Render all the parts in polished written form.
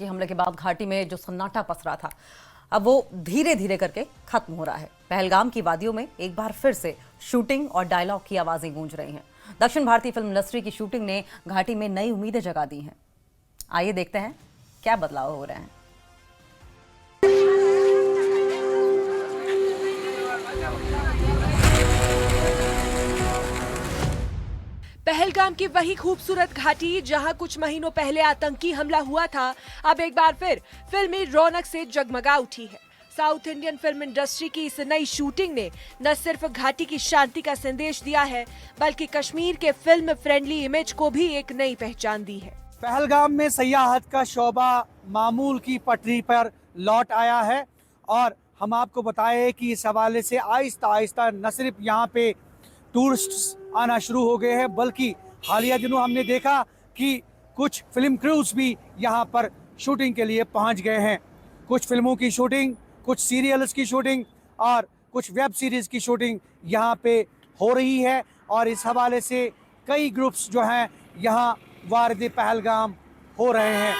आतंकी हमले के बाद घाटी में जो सन्नाटा पसरा था, अब वो धीरे धीरे करके खत्म हो रहा है। पहलगाम की वादियों में एक बार फिर से शूटिंग और डायलॉग की आवाजें गूंज रही हैं। दक्षिण भारतीय फिल्म इंडस्ट्री की शूटिंग ने घाटी में नई उम्मीदें जगा दी हैं। आइए देखते हैं क्या बदलाव हो रहे हैं। पहलगाम की वही खूबसूरत घाटी जहां कुछ महीनों पहले आतंकी हमला हुआ था, अब एक बार फिर फिल्मी रौनक से जगमगा उठी है। साउथ इंडियन फिल्म इंडस्ट्री की इस नई शूटिंग ने न सिर्फ घाटी की शांति का संदेश दिया है, बल्कि कश्मीर के फिल्म फ्रेंडली इमेज को भी एक नई पहचान दी है। पहलगाम में सयाहत का शोबा मामूल की पटरी पर लौट आया है और हम आपको बताएं कि इस हवाले से आहिस्ता आहिस्ता न सिर्फ यहाँ पे टूरिस्ट आना शुरू हो गए हैं, बल्कि हालिया दिनों हमने देखा कि कुछ फिल्म क्रूज भी यहाँ पर शूटिंग के लिए पहुँच गए हैं। कुछ फिल्मों की शूटिंग, कुछ सीरियल्स की शूटिंग और कुछ वेब सीरीज की शूटिंग यहाँ पे हो रही है और इस हवाले से कई ग्रुप्स जो हैं यहाँ वारिद पहलगाम हो रहे हैं।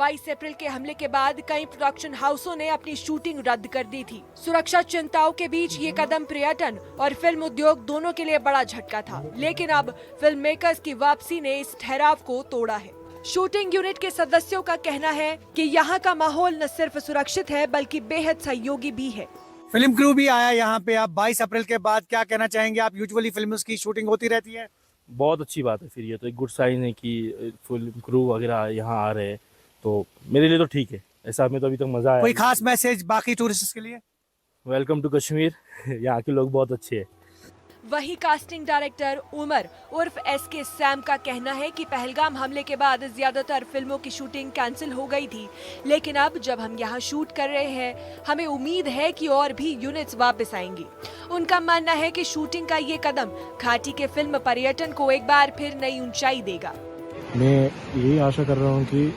22 अप्रैल के हमले के बाद कई प्रोडक्शन हाउसों ने अपनी शूटिंग रद्द कर दी थी। सुरक्षा चिंताओं के बीच ये कदम पर्यटन और फिल्म उद्योग दोनों के लिए बड़ा झटका था, लेकिन अब फिल्म मेकर्स की वापसी ने इस ठहराव को तोड़ा है। शूटिंग यूनिट के सदस्यों का कहना है कि यहाँ का माहौल न सिर्फ सुरक्षित है, बल्कि बेहद सहयोगी भी है। फिल्म क्रू भी आया यहाँ पे। आप 22 अप्रैल के बाद क्या कहना चाहेंगे? आप यूजुअली फिल्मों की शूटिंग होती रहती है। बहुत अच्छी बात है, फिर ये तो एक गुड साइन है कि फिल्म क्रू वगैरह यहाँ आ रहे हैं, तो मेरे लिए तो ठीक है। ऐसा में तो अभी तक मजा आया। कोई खास मैसेज बाकी टूरिस्ट के लिए? Welcome to Kashmir. यहाँ के लोग बहुत अच्छे हैं। वही कास्टिंग डायरेक्टर उमर उर्फ एसके सैम का कहना है कि पहलगाम हमले के बाद ज्यादातर फिल्मों की शूटिंग कैंसिल हो गई थी, लेकिन अब जब हम यहाँ शूट कर रहे हैं, हमें उम्मीद है कि और भी यूनिट्स वापस आएंगी। उनका मानना है कि शूटिंग का ये कदम घाटी के फिल्म पर्यटन को एक बार फिर नई ऊंचाई देगा। मैं यही आशा कर रहा हूँ कि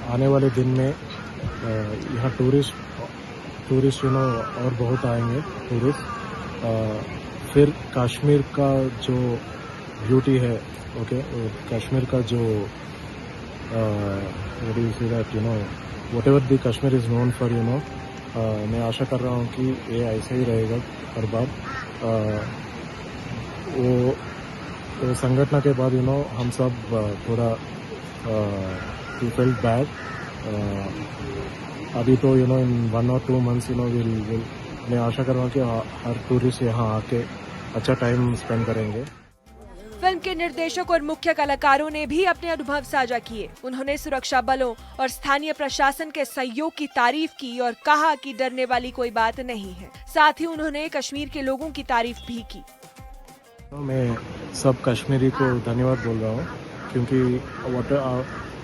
आने वाले दिन में यहाँ टूरिस्ट और बहुत आएंगे टूरिस्ट। फिर कश्मीर का जो ब्यूटी है, ओके, कश्मीर का जो whatever the Kashmir is known for, मैं आशा कर रहा हूँ कि ये ऐसा ही रहेगा हर बार। वो संगठन के बाद हम सब थोड़ा we felt bad. अभी तो इन 1 or 2 months मैं आशा कर रहा हूँ कि हर टूरिस्ट यहाँ आके अच्छा टाइम स्पेंड करेंगे। फिल्म के निर्देशक और मुख्य कलाकारों ने भी अपने अनुभव साझा किए। उन्होंने सुरक्षा बलों और स्थानीय प्रशासन के सहयोग की तारीफ की और कहा कि डरने वाली कोई बात नहीं है। साथ ही उन्होंने कश्मीर के लोगों की तारीफ भी की। मैं सब कश्मीरी को धन्यवाद बोल रहा हूँ, क्योंकि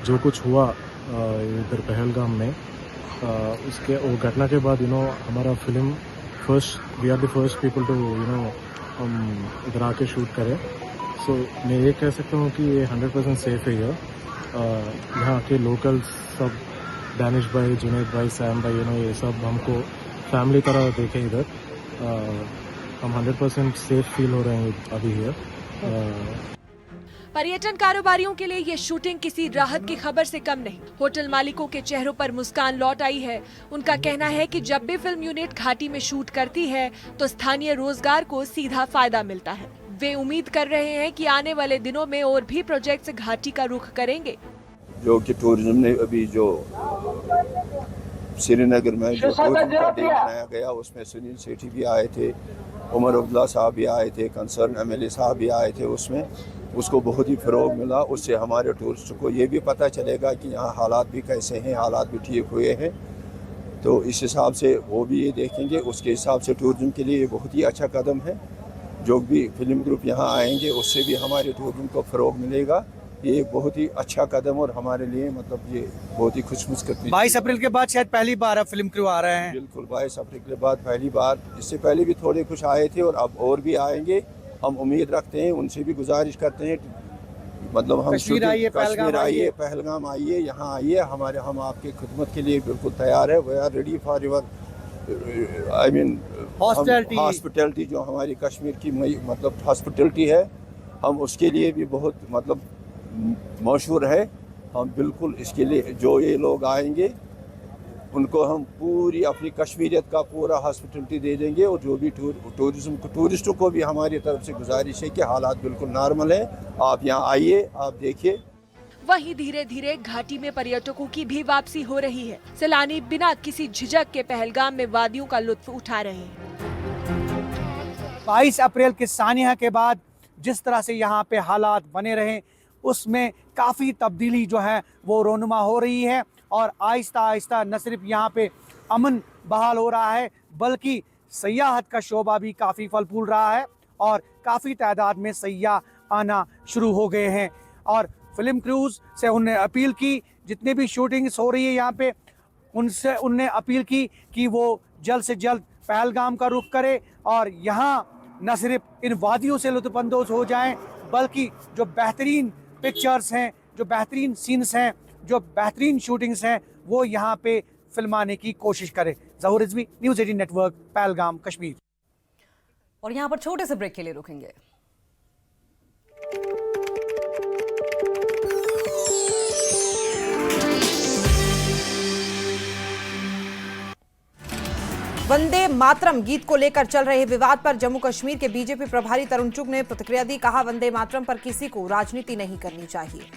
जो कुछ हुआ इधर पहलगाम में, उसके वो घटना के बाद हमारा film we are the first people to हम इधर आके शूट करें। सो मैं ये कह सकता हूँ कि ये 100% सेफ है। यहाँ के लोकल्स सब, दानिश भाई, जुनैद भाई, सैम भाई, ये सब हमको फैमिली तरह देखे इधर। हम 100% सेफ फील हो रहे हैं अभी हियर। पर्यटन कारोबारियों के लिए ये शूटिंग किसी राहत की खबर से कम नहीं। होटल मालिकों के चेहरों पर मुस्कान लौट आई है। उनका कहना है कि जब भी फिल्म यूनिट घाटी में शूट करती है, तो स्थानीय रोजगार को सीधा फायदा मिलता है। वे उम्मीद कर रहे हैं कि आने वाले दिनों में और भी प्रोजेक्ट्स घाटी का रुख करेंगे। जो कि टूरिज्म ने अभी जो श्रीनगर में जो टूरिज्म का डे मनाया गया, उसमें सुनील सेठी भी आए थे, उमर अब्दुल्ला साहब भी आए थे, कंसर्न एमएलए साहब भी आए थे। उसमें उसको बहुत ही फ़रोग मिला। उससे हमारे टूरिस्ट को ये भी पता चलेगा कि यहाँ हालात भी कैसे हैं, हालात भी ठीक हुए हैं। तो इस हिसाब से वो भी ये देखेंगे। उसके हिसाब से टूरिज्म के लिए ये बहुत ही अच्छा कदम है। जो भी फिल्म ग्रुप यहाँ आएंगे, उससे भी हमारे टूरिज्म को फ़रोग मिलेगा। ये एक बहुत ही अच्छा कदम और हमारे लिए ये बहुत ही खुशमुस्कत। 22 अप्रैल के बाद शायद पहली बार अब फिल्म क्रू आ रहे हैं। बिल्कुल, 22 अप्रैल के बाद पहली बार। इससे पहले भी थोड़े कुछ आए थे और अब और भी आएंगे। हम उम्मीद रखते हैं, उनसे भी गुजारिश करते हैं, हम कश्मीर आइए, पहलगाम आइए, यहाँ आइए। हम आपकी खिदमत के लिए बिल्कुल तैयार है। We are ready for your hospitality. जो हमारी कश्मीर की हॉस्पिटलिटी है, हम उसके लिए भी बहुत मशहूर है। हम बिल्कुल इसके लिए जो ये लोग आएंगे उनको हम पूरी अपनी कश्मीरियत का पूरा हॉस्पिटलिटी दे देंगे, और जो भी टूरिस्टों को भी हमारी तरफ से गुजारिश है कि हालात बिल्कुल नॉर्मल है, आप यहाँ आइए, आप देखिए। वहीं धीरे धीरे घाटी में पर्यटकों की भी वापसी हो रही है। सैलानी बिना किसी झिझक के पहलगाम में वादियों का लुत्फ उठा रहे हैं। 22 अप्रैल के सानिया के बाद जिस तरह से यहाँ पे हालात बने रहे, उसमें काफ़ी तब्दीली जो है वो रोनुमा हो रही है, और आहिस्ता आहिस्ता न सिर्फ यहाँ पे अमन बहाल हो रहा है, बल्कि सयाहत का शोबा भी काफ़ी फल फूल रहा है, और काफ़ी तादाद में सयाह आना शुरू हो गए हैं। और फिल्म क्रूज से उनने अपील की, जितने भी शूटिंग्स हो रही है यहाँ पे, उनने अपील की कि वो जल्द से जल्द पहलगाम का रुख करे, और यहाँ न सिर्फ इन वादियों से लुत्फ़अंदोज़ हो जाएं, बल्कि जो बेहतरीन पिक्चर्स हैं, जो बेहतरीन सीन्स हैं, जो बेहतरीन शूटिंग्स हैं, वो यहाँ पे फिल्माने की कोशिश करें। ज़हूर रिजवी, न्यूज़ 18 नेटवर्क, पहलगाम, कश्मीर। और यहाँ पर छोटे से ब्रेक के लिए रुकेंगे। वंदे मातरम गीत को लेकर चल रहे विवाद पर जम्मू कश्मीर के बीजेपी प्रभारी तरुण चुग ने प्रतिक्रिया दी। कहा, वंदे मातरम पर किसी को राजनीति नहीं करनी चाहिए।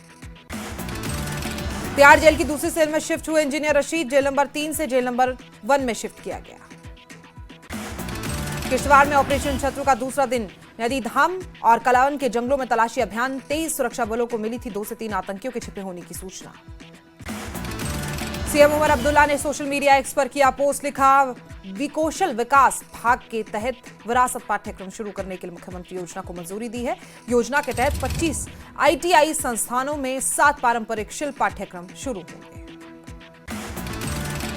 तिहाड़ जेल की दूसरी सेल में शिफ्ट हुए इंजीनियर रशीद जेल नंबर 3 से जेल नंबर 1 में शिफ्ट किया गया। किश्तवाड़ में ऑपरेशन शत्रु का दूसरा दिन, नदी धाम और कलावन के जंगलों में तलाशी अभियान। 23 सुरक्षा बलों को मिली थी 2 से 3 आतंकियों के छिपे होने की सूचना। सीएम उमर अब्दुल्ला ने सोशल मीडिया एक्स पर किया पोस्ट, लिखा, विकौशल विकास भाग के तहत विरासत पाठ्यक्रम शुरू करने के लिए मुख्यमंत्री योजना को मंजूरी दी है। योजना के तहत 25 आईटीआई संस्थानों में 7 पारंपरिक शिल्प पाठ्यक्रम शुरू होंगे।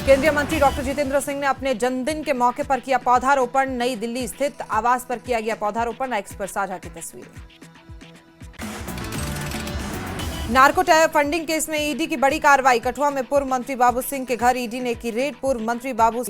केंद्रीय मंत्री डॉक्टर जितेंद्र सिंह ने अपने जन्मदिन के मौके पर किया पौधारोपण। नई दिल्ली स्थित आवास पर किया गया पौधारोपण। एक्स पर साझा की तस्वीरें। नार्को फंडिंग केस में ईडी की बड़ी कार्रवाई। कठुआ में पूर्व मंत्री बाबू सिंह के घर ईडी ने की रेड। पूर्व मंत्री बाबू